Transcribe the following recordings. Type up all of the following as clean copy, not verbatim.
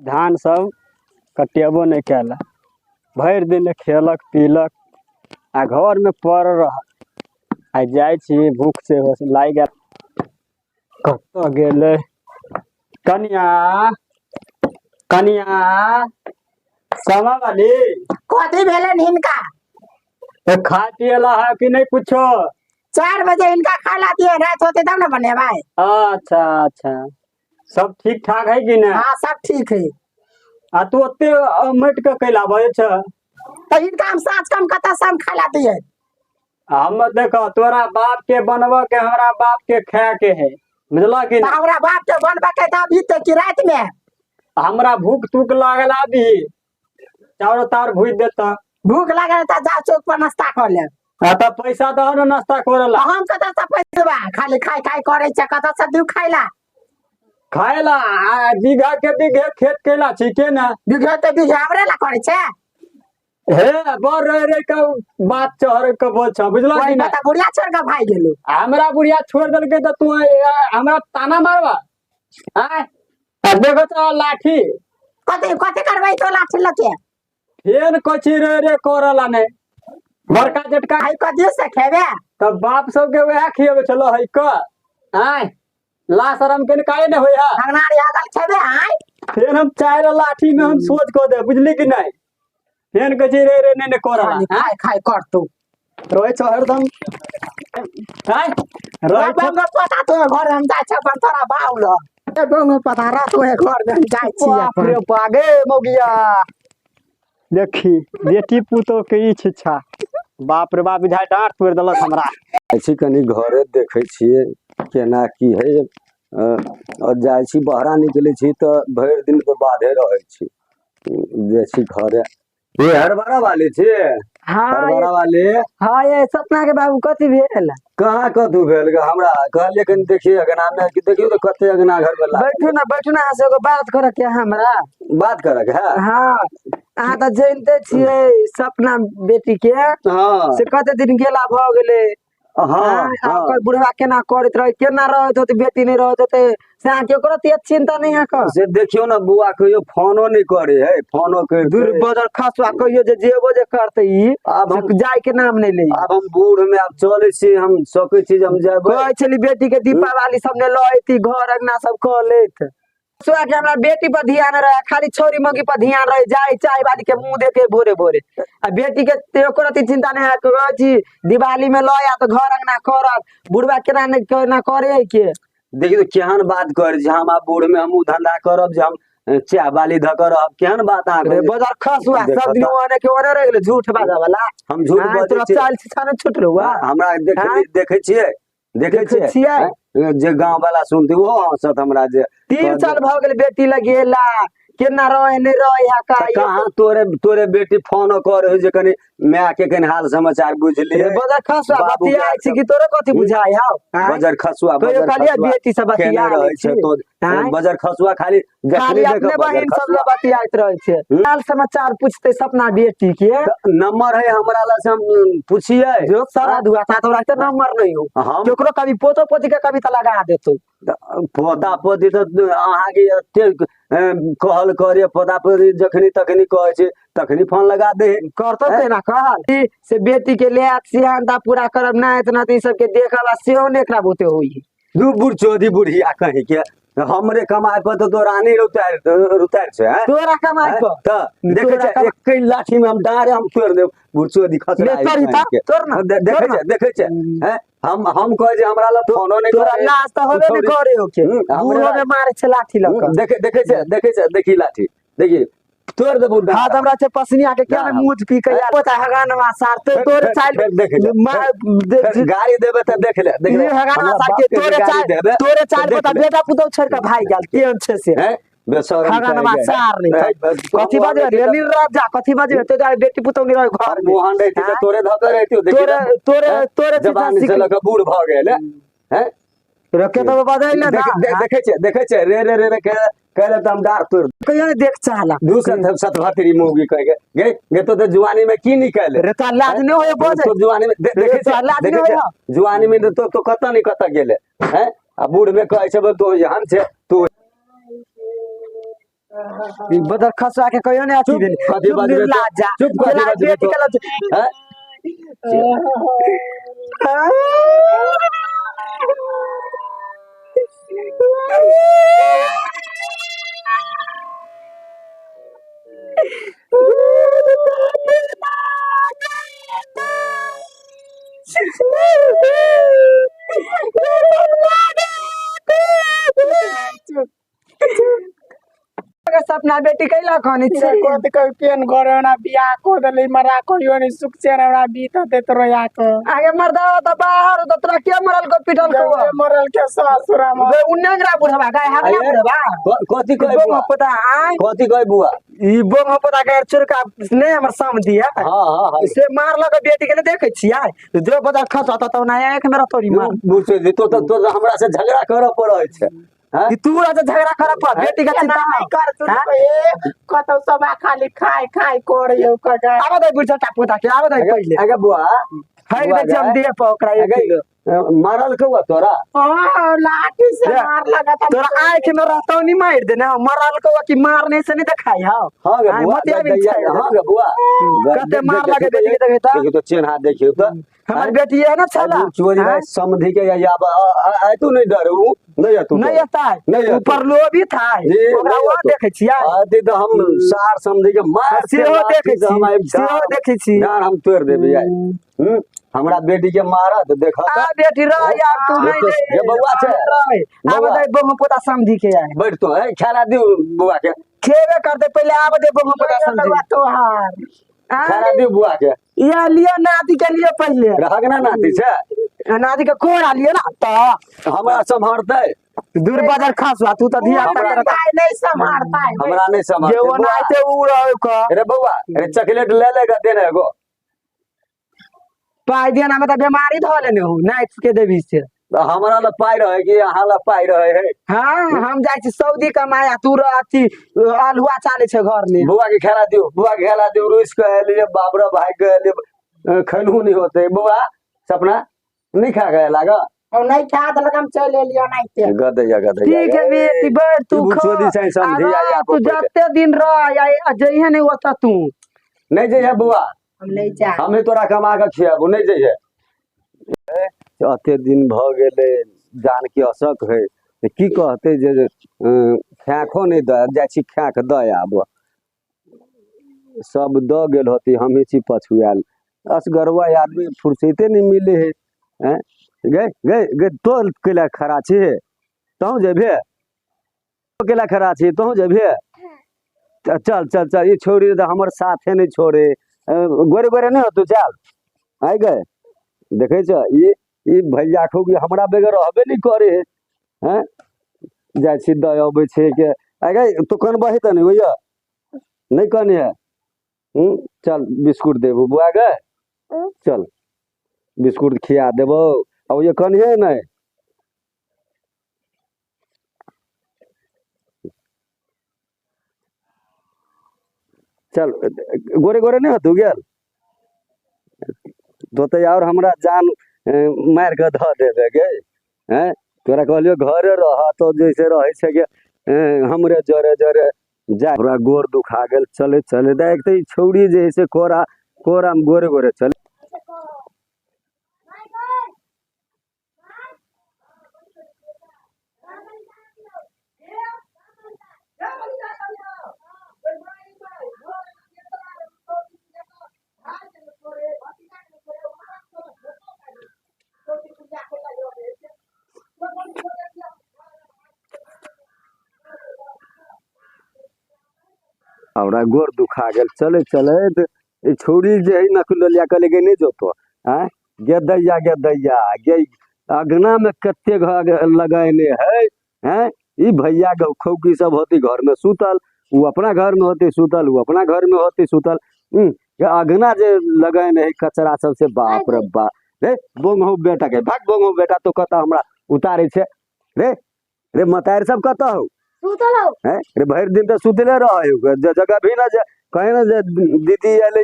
धान सब कटेबो नहीं कैला, भर दिन खेलक पीलक आ घर में पड़ रह। आ जाय छी भूख से लाग गेल, कत गेले कनिया कनिया समा वाली कथी भेलन हिनका? खा पियला है कि नहीं कुछो? 4 बजे इनका खाला दिए, रात होते तब ना बनेबे। अच्छा अच्छा, सब ठीक ठाक है कि नहीं? हाँ सब ठीक है। आ तू ओते मट के कैला बजे छ? तो इनका हम साँझ कम कता शाम खाला दिए। हम देखो तोरा बाप के बनब के हमरा बाप के खाए के है, बुझल कि नहीं? हमरा बाप के बनबे के त अभी तक की रात में हमरा भूख तूक लागल अभी चाउर तार भूज देता। भूख लागल त जा चौक पर नाश्ता कर ले। त पैसा दह न नाश्ता करला। हम कता से पैसा बा खाली खाई खाई करे छ, कता से दू खाइला खाएला बीघा के बीघे खेत केला छिके ना? बिघे ते बिघे हमरे ला करे छ। हे बर रे का बात चहर के बोल छ, बुझल कि नहीं? बता बुढ़िया छोड़ के भाई गेलो। हमरा बुढ़िया छोड़ देल के त तू हमरा ताना मारबा? हां देखो तो लाठी कथी कथी करबै तो लाठी लके? फेर कछि रे करला ने बड़का जटका आई कथी से खेबे? तब बाप सब के वह खियबे चलो है क। आय ला शरम के काहे न होय? अंगनारी आगल खेबे। आई फेर हम चार लाठी में हम सोच को दे, बुझली कि नहीं? फेर कछि रे ने करला खाई खाई कर तू रोय छ हरदम। हाय रोय छ बाबा पता तो घर हम जाय छ पर तोरा बाउल ए बंग पता रा तो है घर में जाय छी। बाप रे पागे मोगिया देखी बेटी पुतो के ई छिछा, बाप रे बाप बुझाय डांट तोड़ देलक हमरा। ऐसी कनी घरे देखे छिए केना की है। और जाय छी बहरा निकले छी तो भर दिन तो बाधे रहे छी। जैसी घरे ये हरबरा वाले छे। हां हरबरा वाले हां ये सपना के बाबू कथी भेल? कहाँ कदू भेल ग हमरा कहलिए कनी देखिए अगना में कि देखियो तो कते अगना घर में बैठू ना से बात करे के हमरा बात करे के है। हां अहाँ त जानते छिए सपना बेटी के हां से कते दिन गेला भ गेले। हां ओकर बुढ़वा केना करत रहे, केना रहत होते, बेटी नहीं रहत होते से अहाँ केकरो ते चिंता नहीं है का? से देखियो ना बुआ कहियो फोनो नहीं करे है, फोनो कर दूर बदर खसवा कहियो जे जेबो जे करते ई अब हम जाय के नाम नहीं ले। अब हम बूढ़ में अब चले छी, हम सके छी हम जाबे। कहै छली बेटी के दीपावली सब ने लएती घर अंगना सब क लेत। सोआ के हमरा बेटी पर ध्यान रहे, खाली छोरी मगी पर ध्यान रहे, जाय चाय वाली के मुंह देखे भोरे भोरे। आ बेटी के एको रति चिंता नहीं है, कहै छी दिवाली में लया तो घर अंगना करत, बुढ़वा केना ने केना करे के। देखियो केहन बात कर जे हम अब बूढ़ में हम धंधा करब, जे हम चाय वाली ध करब, केहन बात आ गई बाजार खसुआ सब दिन ओने के ओने रह गेले झूठ बाजा वाला। हम झूठ बजै छी, चाल छाने छूट रहुआ हमरा देखे छिए जे गांव वाला सुनती वो हंसत हमरा जे 3 साल भ गेल बेटी लगेला केना रहे नहीं रहे का। कहां तोरे बेटी फोन करे जे कनी मैं के कनी हाल समाचार बुझली बाजार खसुआ बतिया छी कि तोरे कथि बुझाय हां? बाजार खसुआ बेटी सब बतिया रहे छै तो बाजार खसुआ खाली खाली अपने बहन सब लोग बतियात रहे छै, हाल समाचार पूछते सपना बेटी के। नंबर है हमरा ला से हम पूछिए जो सारा दुआ ता तोरा के नंबर नहीं हो, हम केकरो कभी पोतो पोती के कविता लगा देतो। पोता पोती तो अहाँ के कहल करे, पोता पोती जखनी तखनी कहे छै तखनी फोन लगा दे करतो ते ना कहल से बेटी के ले सियानता पूरा करब ना इतना तो सब के देखला सेहो ने एकरा बोते होई। दू बुढ़ चोदी बुढ़िया कहीं के हमरे कमाए पर तो रानी रुतार छै तोरा कमाई पर त देखे छै एक लाठी में हम डारे हम तोड़ देब बुढ़ चोदी खसरा तोर ना देखे छै हैं। हम कहे जे हमरा ला फोनो नहीं तोरा लाज त होबे नहीं करे हो के बूढ़ो में मारे छै लाठी लक। देखे छै देखी लाठी देखी तोड़ दे बुढ़ा हां हमरा से पसनिया के क्या मुंह पी के पता हगानवा सार तो तोरे चाल गाड़ी देबे त देख ले ये हगानवा सार के तोरे चाल पता बेटा पुतौ छोड़ के भाई गेल केन छै से बेसरम हगानवा सार नहीं कथि बाजे रेली राजा कथि बाजे तो जाय बेटी पुतौ नहीं रह घर मोहन रहती त तोरे धके रहती तोरे जवानी से लग बूढ़ भ गेल हैं रखे तो बधाई ले ना देखे छै रे कहले त हम डार तोड़ कहियो देख चाहला दूसर सतभतरी मूवी कह गे तो जवानी में की निकले रे त लाज नहीं होय बोझ तो जवानी में देखे छै जवानी में तो कत नहीं कत गेले हैं। आ बूढ़ में कहे छै तो हम छै तू ई बदर खसवा के कहियो ने अथी भेल कथी बजबे तो? लाजा चुप कथी बजबे तो? हैं? सपना बेटी कैला खनी छे कोत के पेन गरना बिया को दले मरा को योनी सुख चेरा बीत देत रोया को आगे मर्दा त बाहर त तोरा के मरल को पिटल को मरल के ससुरा में बे उन्नंगरा बुढ़वा गाय हमरा बुढ़वा कथी कहे बो बुआ पता आय कथी कहे बुआ ई बो पता के चुरका ने हमर समझी है हाँ हाँ हाँ से मारल के बेटी के ने देखे छियै जो पता खसा त ना एक मेरा तोरी मार बुझे दे तो हमरा से झगड़ा करे पड़े छे हैं कि तू आज झगड़ा कर पर बेटी का चिंता नहीं कर तू कतो सब खाली खाय खाय कोड़ियो कगा आब दे बुढ़ा टापुता के आब दे पहिले आगे बुआ हाय दे जम दे पर ओकरा एक किलो मारल के हुआ तोरा ओ लाठी से मार लगा था तोरा आंख में रहतो नहीं मार देना मरल को कि मारने से नहीं दिखाई हां हाँ गे बुआ हाँ गे बुआ कते मार लगे बेटी के देखे देखियो तो चेन हाथ देखियो तो हमर बेटी है ना छला चोरी का समझी के या आय तू नहीं डरू नहीं है तू नहीं आता नहीं है ऊपर लो भी था ओकरा वो देखे छियै आदि तो हम सार समझी के मार सेहो देखे छी हम सेहो देखे छी डार हम तोड़ देबे आय हमरा बेटी के मारत देखा आ बेटी रह यार तू नहीं ये बउआ छे आब दे बहू पोता समझी के आए बैठ तो है खाना दियो बुआ के खेबे करते पहले आब दे बहू पोता समझी तो हार खाना दियो बुआ के या लियो नाती के लिए पहले रहगना नाती छे नाती के कोड़ा लियो ना त हमरा संभालते दूर बाजार खासवा तू त धिया हमरा नहीं संभालता है हमरा नहीं जे संभालते वो नाते उ रहो का अरे बउआ अरे चॉकलेट ले लेगा देने एगो पाई देना में त बीमारी ध लेने हो नाइट के देवी से हमरा ला पाई रहे कि अहाँ ला पाई रहे है हां हम जाय छी सऊदी कमाया तू अथी अलहुआ चाले छे घर में बुआ के खेला दियो बुआ के खेला दियो रुइस के लिए बाबरा भाई के लिए खनू नहीं होते बुआ सपना नहीं खा गए लागा और नहीं खा दलक हम चले लियो नहीं ते गदैया ठीक है बेटी बैठ तू खा चोदी से समझी आई तू जते दिन रह या जइहे नहीं होता तू नहीं जइहे बुआ हम नहीं जा हम ही तोरा कमा के खियाबू नहीं जइहे अते दिन भ गेले जान के असक है की कहते जे खाखो नहीं द जाय छी खाक द आब सब द गेल होती हम ही छी पछुआल असगरवा आदमी फुर्सते नहीं मिले है हैं गए गए गए तो केला खड़ा छे तहु जेबे तो केला खड़ा छे तहु जेबे चल चल चल ये छोड़ी तो हमर साथे नहीं छोड़े गोरे गोरे नहीं होतु चल आइ गए देखे छ ये भैया ठोकी हमरा बेगर रहबे नहीं करे हैं जाय छी द अबै छे के आइ गए तो कन बहे त नहीं होइया नहीं कने है चल बिस्कुट देबो बुआ गए चल बिस्कुट खिया देबो अब ये कन है नहीं चल गोरे गोरे नहीं होतु गेल तो और हमरा जान मार के ध देबे गे हैं तोरा कहलियो घरे रह तो जैसे रहे छे के हमरे जरे जरे जा पूरा गोर दुखा गेल चले चले देख त छौड़ी जैसे कोरा कोरा में गोरे गोरे चले हमरा गोर दुखा गेल चले चले ई छौड़ी जे है नकुलिया कले के नहीं जोतो हैं गे दैया गे अगना में कत्ते लगाने हैं ई भैया के खौकी सब होती घर में सुतल वो अपना घर में होती सुतल वो अपना घर में होती सुतल अगना जे लगाने है कचरा सब से बाप रे बाप रे बोंगहु बेटा के भाग बोंगहु बेटा तो कता हमरा उतारे छे रे रे मतार सब कता हो सुतल हो हैं रे भर दिन तो सुतले रहे जगह भी ना जे कहे ना जे दीदी आले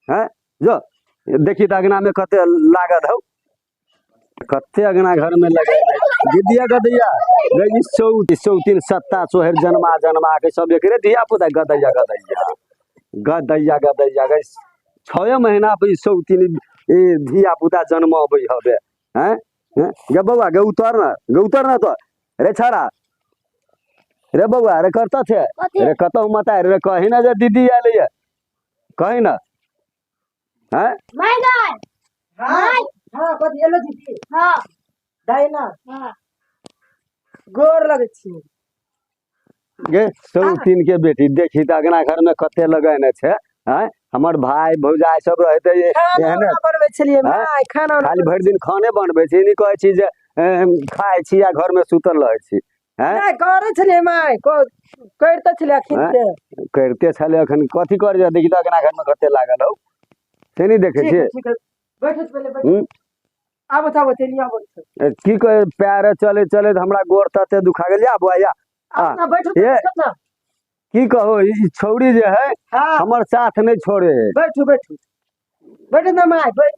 हैं जो देखी त अगना में कते लागत हो कत्ते अगना घर में लगे दिदिया गदैया गई सौतीन सत्ता सोहर जन्मा जन्मा के सब एकरे धिया पुता गदैया गदैया गदैया गदैया गई 6 महीना पे सौतीन धिया पुता जन्म अबै हबे हैं गे बउआ गे उतर ना तो रे छाड़ा रे बउआ रे करता थे रे कतहु मता रे कही ना जे दीदी आले ये कही ना हैं हाँ कथी एलो दीदी हाँ दाई ना हाँ गोर लगे छी गे सौतीन के बेटी देखी त अगना घर में कते लगने छे हैं हमर भाई भौजाई सब रहते खाना एहने उना बनबै छलिए हाँ? माय खाना उना खाली भरि दिन खाने बनबै छी नहीं कहै छी जे खाइ छी या घर में सुतल रहै छी हैं नहीं करे छलिए माय करते छलिए खिनते करते छले अखन कथी कर जा देखी त अगना घर में कते लागल हौ से नहीं देखे छी ठीक है बैठो पहले बैठो आबो थाबो चलिए आबो की कहे पैर चले चले हमरा गोर तते दुखा गेल या बुआ अपना बैठो ये ना की कहो ई छौड़ी जे है हाँ हमर साथ नहीं छोड़े है बैठो बैठो बैठो ना माय बैठ